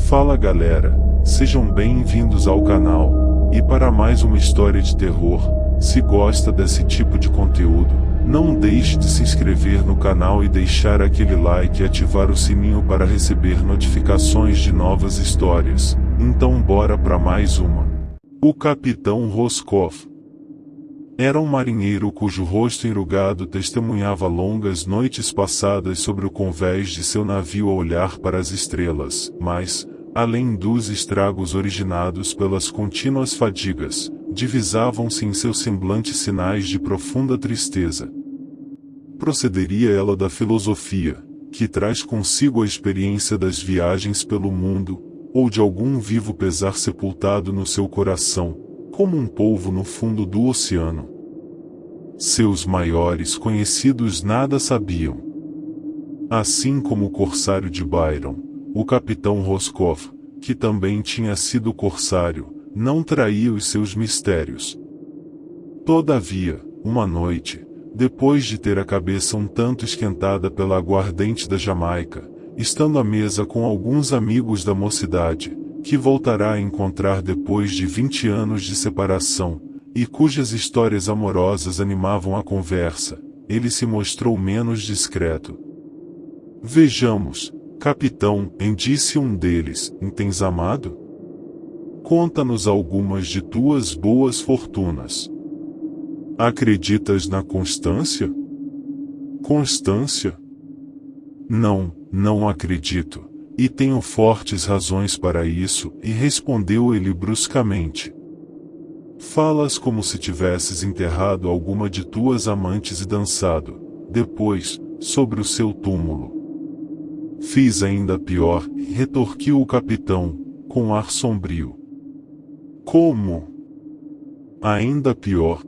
Fala galera, sejam bem-vindos ao canal, e para mais uma história de terror. Se gosta desse tipo de conteúdo, não deixe de se inscrever no canal e deixar aquele like e ativar o sininho para receber notificações de novas histórias. Então bora para mais uma. O Capitão Roscoff era um marinheiro cujo rosto enrugado testemunhava longas noites passadas sobre o convés de seu navio a olhar para as estrelas, mas, além dos estragos originados pelas contínuas fadigas, divisavam-se em seu semblante sinais de profunda tristeza. Procederia ela da filosofia, que traz consigo a experiência das viagens pelo mundo, ou de algum vivo pesar sepultado no seu coração, como um polvo no fundo do oceano? Seus maiores conhecidos nada sabiam. Assim como o corsário de Byron, o Capitão Roscoff, que também tinha sido corsário, não traía os seus mistérios. Todavia, uma noite, depois de ter a cabeça um tanto esquentada pela aguardente da Jamaica, estando à mesa com alguns amigos da mocidade, que voltará a encontrar depois de 20 anos de separação, e cujas histórias amorosas animavam a conversa, ele se mostrou menos discreto. Vejamos, capitão, disse um deles, tens amado? Conta-nos algumas de tuas boas fortunas. Acreditas na constância? Constância? Não acredito, e tenho fortes razões para isso, e respondeu ele bruscamente. Falas como se tivesses enterrado alguma de tuas amantes e dançado, depois, sobre o seu túmulo. Fiz ainda pior, retorquiu o capitão, com ar sombrio. Como? Ainda pior?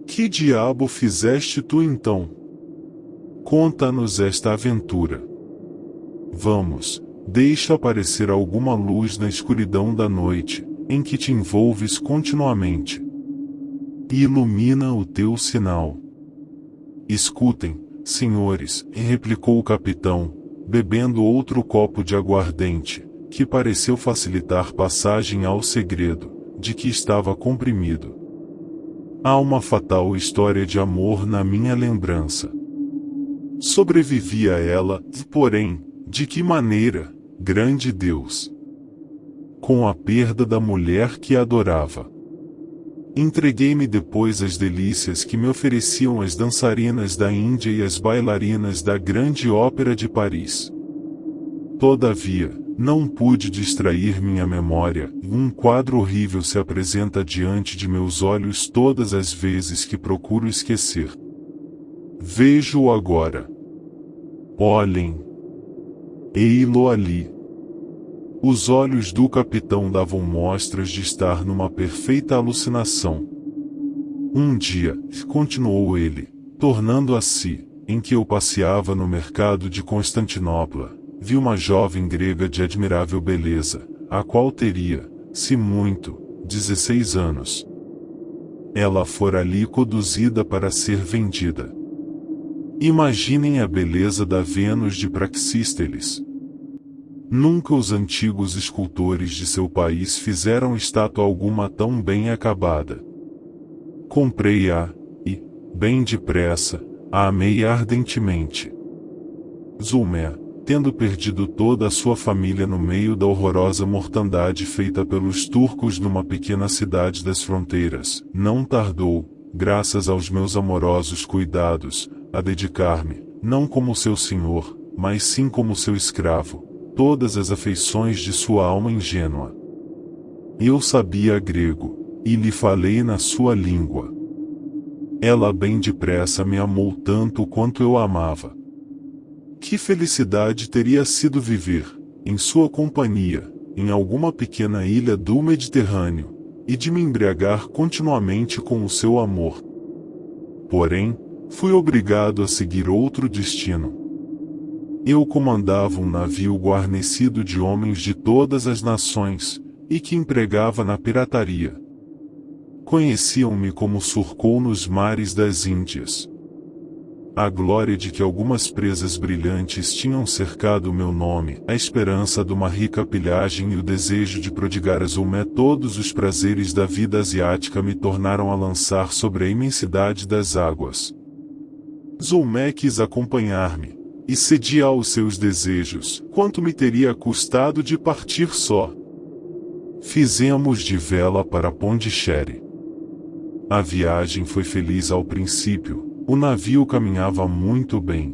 Que diabo fizeste tu então? Conta-nos esta aventura. Vamos, deixa aparecer alguma luz na escuridão da noite, em que te envolves continuamente. E ilumina o teu sinal. Escutem, senhores, replicou o capitão, bebendo outro copo de aguardente, que pareceu facilitar passagem ao segredo, de que estava comprimido. Há uma fatal história de amor na minha lembrança. Sobrevivi a ela, porém, de que maneira, grande Deus? Com a perda da mulher que adorava. Entreguei-me depois às delícias que me ofereciam as dançarinas da Índia e as bailarinas da Grande Ópera de Paris. Todavia, não pude distrair minha memória, e um quadro horrível se apresenta diante de meus olhos todas as vezes que procuro esquecer. Vejo-o agora. Olhem. Ei-lo ali. Os olhos do capitão davam mostras de estar numa perfeita alucinação. Um dia, continuou ele, tornando a si, em que eu passeava no mercado de Constantinopla, vi uma jovem grega de admirável beleza, a qual teria, se muito, 16 anos. Ela fora ali conduzida para ser vendida. Imaginem a beleza da Vênus de Praxísteles. Nunca os antigos escultores de seu país fizeram estátua alguma tão bem acabada. Comprei-a, e, bem depressa, a amei ardentemente. Zulmé, tendo perdido toda a sua família no meio da horrorosa mortandade feita pelos turcos numa pequena cidade das fronteiras, não tardou, graças aos meus amorosos cuidados, a dedicar-me, não como seu senhor, mas sim como seu escravo, todas as afeições de sua alma ingênua. Eu sabia grego, e lhe falei na sua língua. Ela bem depressa me amou tanto quanto eu a amava. Que felicidade teria sido viver, em sua companhia, em alguma pequena ilha do Mediterrâneo, e de me embriagar continuamente com o seu amor. Porém, fui obrigado a seguir outro destino. Eu comandava um navio guarnecido de homens de todas as nações, e que empregava na pirataria. Conheciam-me como surcou nos mares das Índias. A glória de que algumas presas brilhantes tinham cercado o meu nome, a esperança de uma rica pilhagem e o desejo de prodigar a Zulmé todos os prazeres da vida asiática me tornaram a lançar sobre a imensidade das águas. Zulmé quis acompanhar-me, e cedia aos seus desejos, quanto me teria custado de partir só. Fizemos de vela para Pondichéry. A viagem foi feliz ao princípio, o navio caminhava muito bem.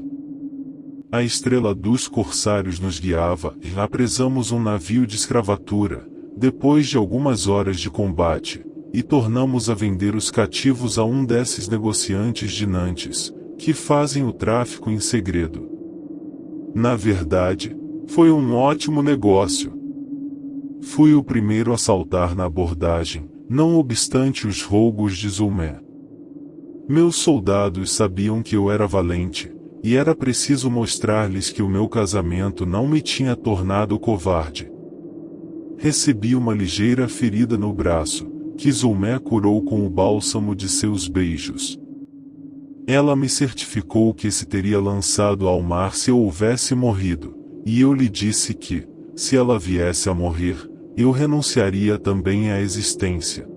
A estrela dos corsários nos guiava e apresamos um navio de escravatura, depois de algumas horas de combate, e tornamos a vender os cativos a um desses negociantes de Nantes, que fazem o tráfico em segredo. Na verdade, foi um ótimo negócio. Fui o primeiro a saltar na abordagem, não obstante os rogos de Zulmé. Meus soldados sabiam que eu era valente, e era preciso mostrar-lhes que o meu casamento não me tinha tornado covarde. Recebi uma ligeira ferida no braço, que Zulmé curou com o bálsamo de seus beijos. Ela me certificou que se teria lançado ao mar se eu houvesse morrido, e eu lhe disse que, se ela viesse a morrer, eu renunciaria também à existência.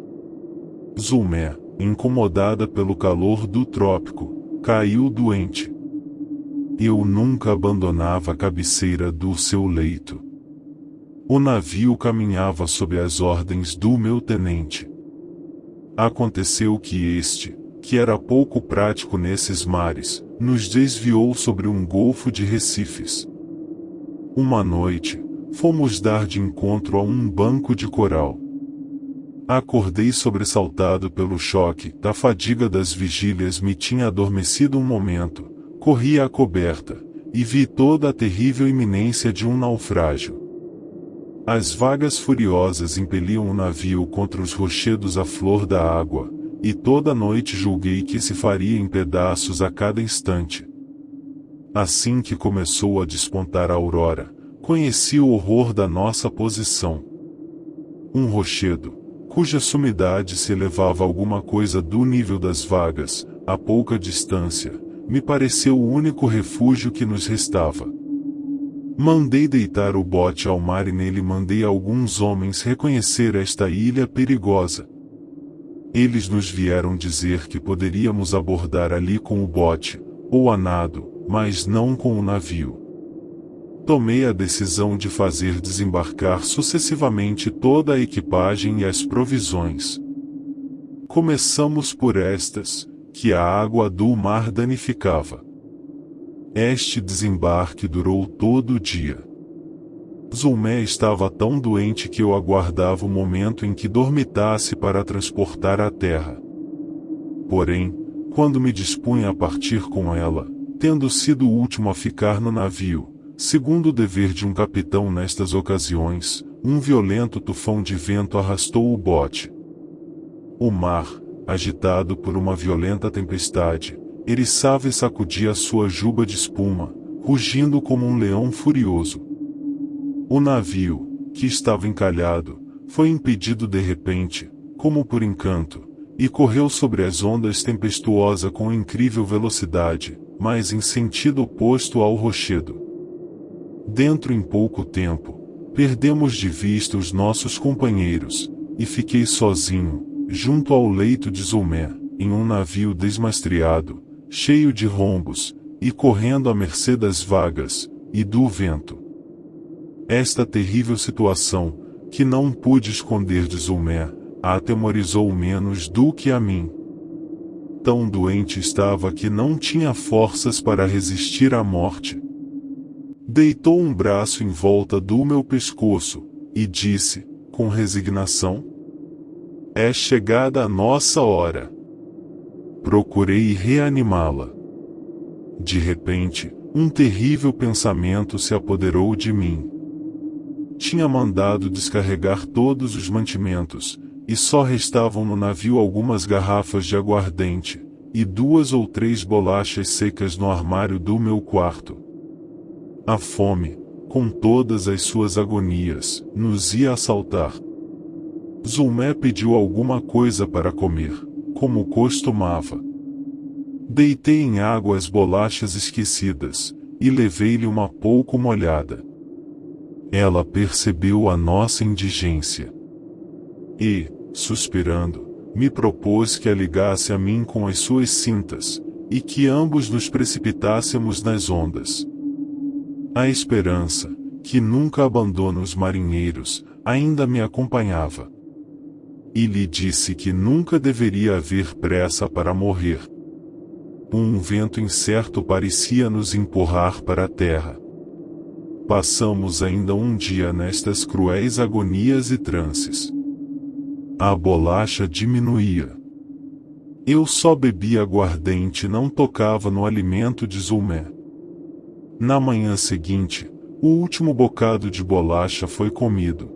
Zulmé, incomodada pelo calor do trópico, caiu doente. Eu nunca abandonava a cabeceira do seu leito. O navio caminhava sob as ordens do meu tenente. Aconteceu que este, que era pouco prático nesses mares, nos desviou sobre um golfo de recifes. Uma noite, fomos dar de encontro a um banco de coral. Acordei sobressaltado pelo choque, da fadiga das vigílias me tinha adormecido um momento, corri à coberta, e vi toda a terrível iminência de um naufrágio. As vagas furiosas impeliam o navio contra os rochedos à flor da água, e toda a noite julguei que se faria em pedaços a cada instante. Assim que começou a despontar a aurora, conheci o horror da nossa posição. Um rochedo, cuja sumidade se elevava alguma coisa do nível das vagas, a pouca distância, me pareceu o único refúgio que nos restava. Mandei deitar o bote ao mar e nele mandei alguns homens reconhecer esta ilha perigosa. Eles nos vieram dizer que poderíamos abordar ali com o bote, ou a nado, mas não com o navio. Tomei a decisão de fazer desembarcar sucessivamente toda a equipagem e as provisões. Começamos por estas, que a água do mar danificava. Este desembarque durou todo o dia. Zulmé estava tão doente que eu aguardava o momento em que dormitasse para transportar à terra. Porém, quando me dispunha a partir com ela, tendo sido o último a ficar no navio, segundo o dever de um capitão nestas ocasiões, um violento tufão de vento arrastou o bote. O mar, agitado por uma violenta tempestade, eriçava e sacudia sua juba de espuma, rugindo como um leão furioso. O navio, que estava encalhado, foi impedido de repente, como por encanto, e correu sobre as ondas tempestuosa com incrível velocidade, mas em sentido oposto ao rochedo. Dentro em pouco tempo, perdemos de vista os nossos companheiros, e fiquei sozinho, junto ao leito de Zulmé, em um navio desmastreado, cheio de rombos, e correndo à mercê das vagas, e do vento. Esta terrível situação, que não pude esconder de Zulmé, a atemorizou menos do que a mim. Tão doente estava que não tinha forças para resistir à morte. Deitou um braço em volta do meu pescoço, e disse, com resignação: "É chegada a nossa hora." Procurei reanimá-la. De repente, um terrível pensamento se apoderou de mim. Tinha mandado descarregar todos os mantimentos, e só restavam no navio algumas garrafas de aguardente, e 2 ou 3 bolachas secas no armário do meu quarto. A fome, com todas as suas agonias, nos ia assaltar. Zulmé pediu alguma coisa para comer, como costumava. Deitei em água as bolachas esquecidas, e levei-lhe uma pouco molhada. Ela percebeu a nossa indigência. E, suspirando, me propôs que a ligasse a mim com as suas cintas, e que ambos nos precipitássemos nas ondas. A esperança, que nunca abandona os marinheiros, ainda me acompanhava. E lhe disse que nunca deveria haver pressa para morrer. Um vento incerto parecia nos empurrar para a terra. Passamos ainda um dia nestas cruéis agonias e transes. A bolacha diminuía. Eu só bebia aguardente e não tocava no alimento de Zulmé. Na manhã seguinte, o último bocado de bolacha foi comido.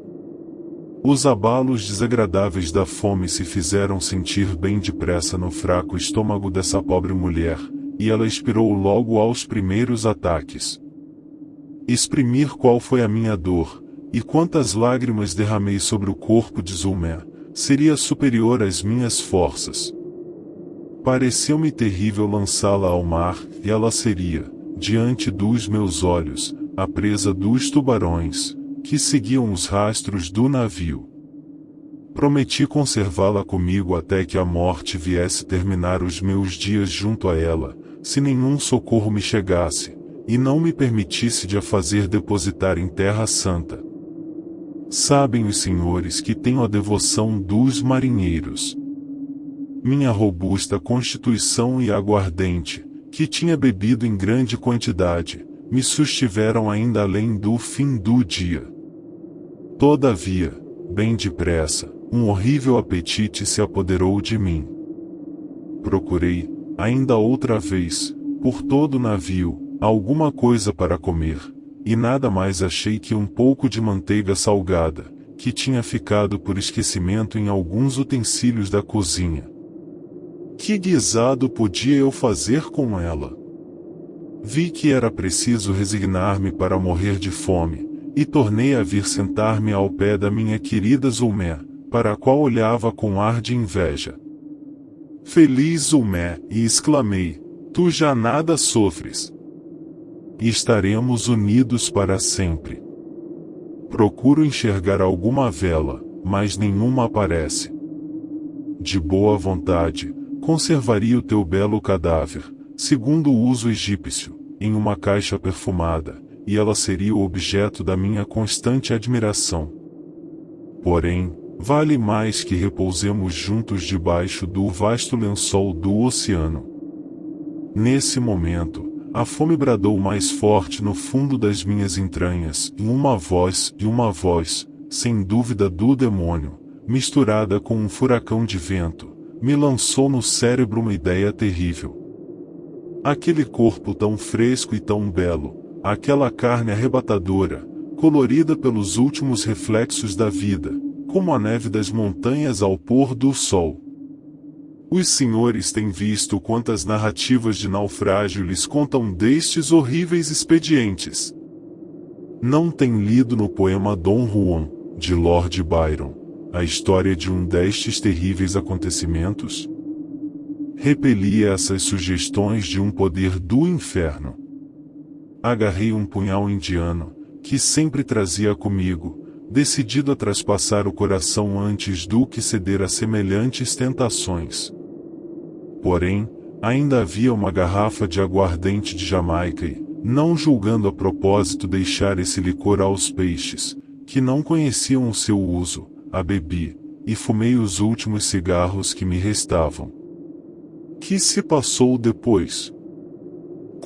Os abalos desagradáveis da fome se fizeram sentir bem depressa no fraco estômago dessa pobre mulher, e ela expirou logo aos primeiros ataques. Exprimir qual foi a minha dor, e quantas lágrimas derramei sobre o corpo de Zulmé, seria superior às minhas forças. Pareceu-me terrível lançá-la ao mar, e ela seria, diante dos meus olhos, a presa dos tubarões, que seguiam os rastros do navio. Prometi conservá-la comigo até que a morte viesse terminar os meus dias junto a ela, se nenhum socorro me chegasse, e não me permitisse de a fazer depositar em terra santa. Sabem os senhores que tenho a devoção dos marinheiros. Minha robusta constituição e aguardente, que tinha bebido em grande quantidade, me sustiveram ainda além do fim do dia. Todavia, bem depressa, um horrível apetite se apoderou de mim. Procurei, ainda outra vez, por todo o navio, alguma coisa para comer, e nada mais achei que um pouco de manteiga salgada, que tinha ficado por esquecimento em alguns utensílios da cozinha. Que guisado podia eu fazer com ela? Vi que era preciso resignar-me para morrer de fome, e tornei a vir sentar-me ao pé da minha querida Zulmé, para a qual olhava com ar de inveja. Feliz Zulmé, e exclamei, tu já nada sofres. E estaremos unidos para sempre. Procuro enxergar alguma vela, mas nenhuma aparece. De boa vontade, conservaria o teu belo cadáver, segundo o uso egípcio, em uma caixa perfumada, e ela seria o objeto da minha constante admiração. Porém, vale mais que repousemos juntos debaixo do vasto lençol do oceano. Nesse momento, a fome bradou mais forte no fundo das minhas entranhas, e uma voz, sem dúvida do demônio, misturada com um furacão de vento, me lançou no cérebro uma ideia terrível. Aquele corpo tão fresco e tão belo, aquela carne arrebatadora, colorida pelos últimos reflexos da vida, como a neve das montanhas ao pôr do sol. Os senhores têm visto quantas narrativas de naufrágio lhes contam destes horríveis expedientes. Não têm lido no poema Dom Juan, de Lord Byron, a história de um destes terríveis acontecimentos? Repeli essas sugestões de um poder do inferno. Agarrei um punhal indiano, que sempre trazia comigo, decidido a traspassar o coração antes do que ceder a semelhantes tentações. Porém, ainda havia uma garrafa de aguardente de Jamaica e, não julgando a propósito deixar esse licor aos peixes, que não conheciam o seu uso, a bebi, e fumei os últimos cigarros que me restavam. Que se passou depois?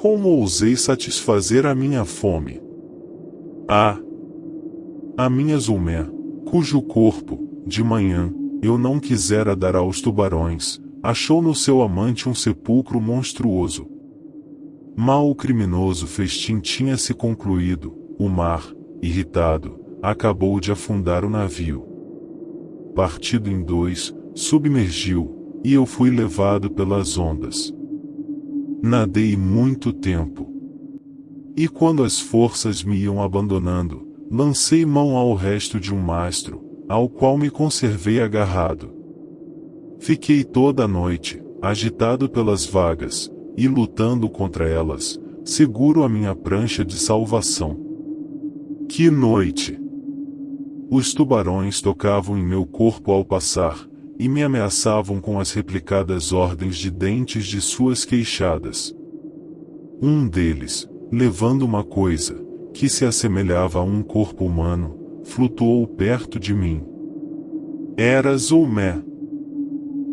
Como ousei satisfazer a minha fome? A minha Zulmé, cujo corpo, de manhã, eu não quisera dar aos tubarões, achou no seu amante um sepulcro monstruoso. Mal o criminoso festim tinha se concluído, o mar, irritado, acabou de afundar o navio. Partido em dois, submergiu, e eu fui levado pelas ondas. Nadei muito tempo. E quando as forças me iam abandonando, lancei mão ao resto de um mastro, ao qual me conservei agarrado. Fiquei toda a noite, agitado pelas vagas, e lutando contra elas, seguro a minha prancha de salvação. Que noite! Os tubarões tocavam em meu corpo ao passar, e me ameaçavam com as replicadas ordens de dentes de suas queixadas. Um deles, levando uma coisa, que se assemelhava a um corpo humano, flutuou perto de mim. Era Zulmé.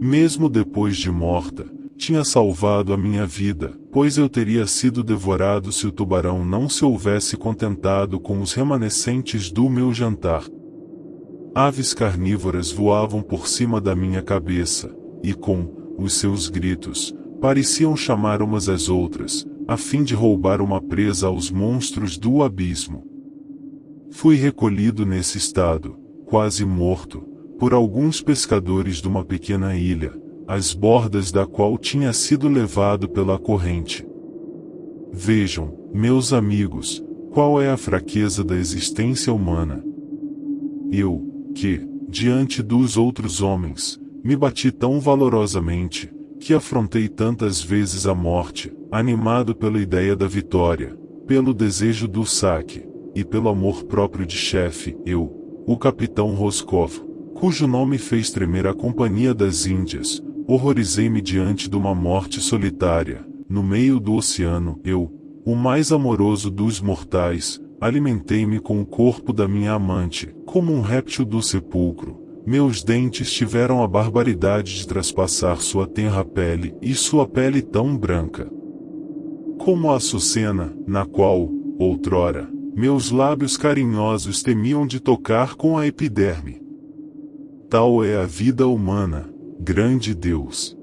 Mesmo depois de morta, tinha salvado a minha vida, pois eu teria sido devorado se o tubarão não se houvesse contentado com os remanescentes do meu jantar. Aves carnívoras voavam por cima da minha cabeça, e com os seus gritos, pareciam chamar umas às outras, a fim de roubar uma presa aos monstros do abismo. Fui recolhido nesse estado, quase morto, por alguns pescadores de uma pequena ilha, às bordas da qual tinha sido levado pela corrente. Vejam, meus amigos, qual é a fraqueza da existência humana. Eu, que, diante dos outros homens, me bati tão valorosamente, que afrontei tantas vezes a morte, animado pela ideia da vitória, pelo desejo do saque, e pelo amor próprio de chefe, eu, o capitão Roscoff, cujo nome fez tremer a Companhia das Índias, horrorizei-me diante de uma morte solitária, no meio do oceano, eu, o mais amoroso dos mortais, alimentei-me com o corpo da minha amante, como um réptil do sepulcro. Meus dentes tiveram a barbaridade de traspassar sua tenra pele, e sua pele tão branca como a açucena, na qual, outrora, meus lábios carinhosos temiam de tocar com a epiderme. Tal é a vida humana, grande Deus.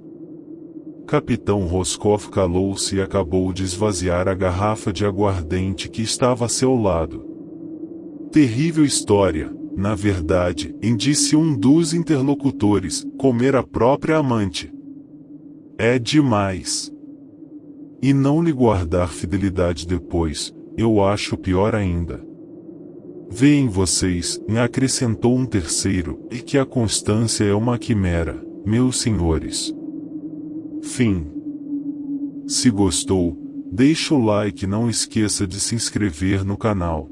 Capitão Roscoff calou-se e acabou de esvaziar a garrafa de aguardente que estava a seu lado. Terrível história, na verdade, disse um dos interlocutores, comer a própria amante. É demais. E não lhe guardar fidelidade depois, eu acho pior ainda. Veem vocês, acrescentou um terceiro, e que a constância é uma quimera, meus senhores. Fim. Se gostou, deixa o like e não esqueça de se inscrever no canal.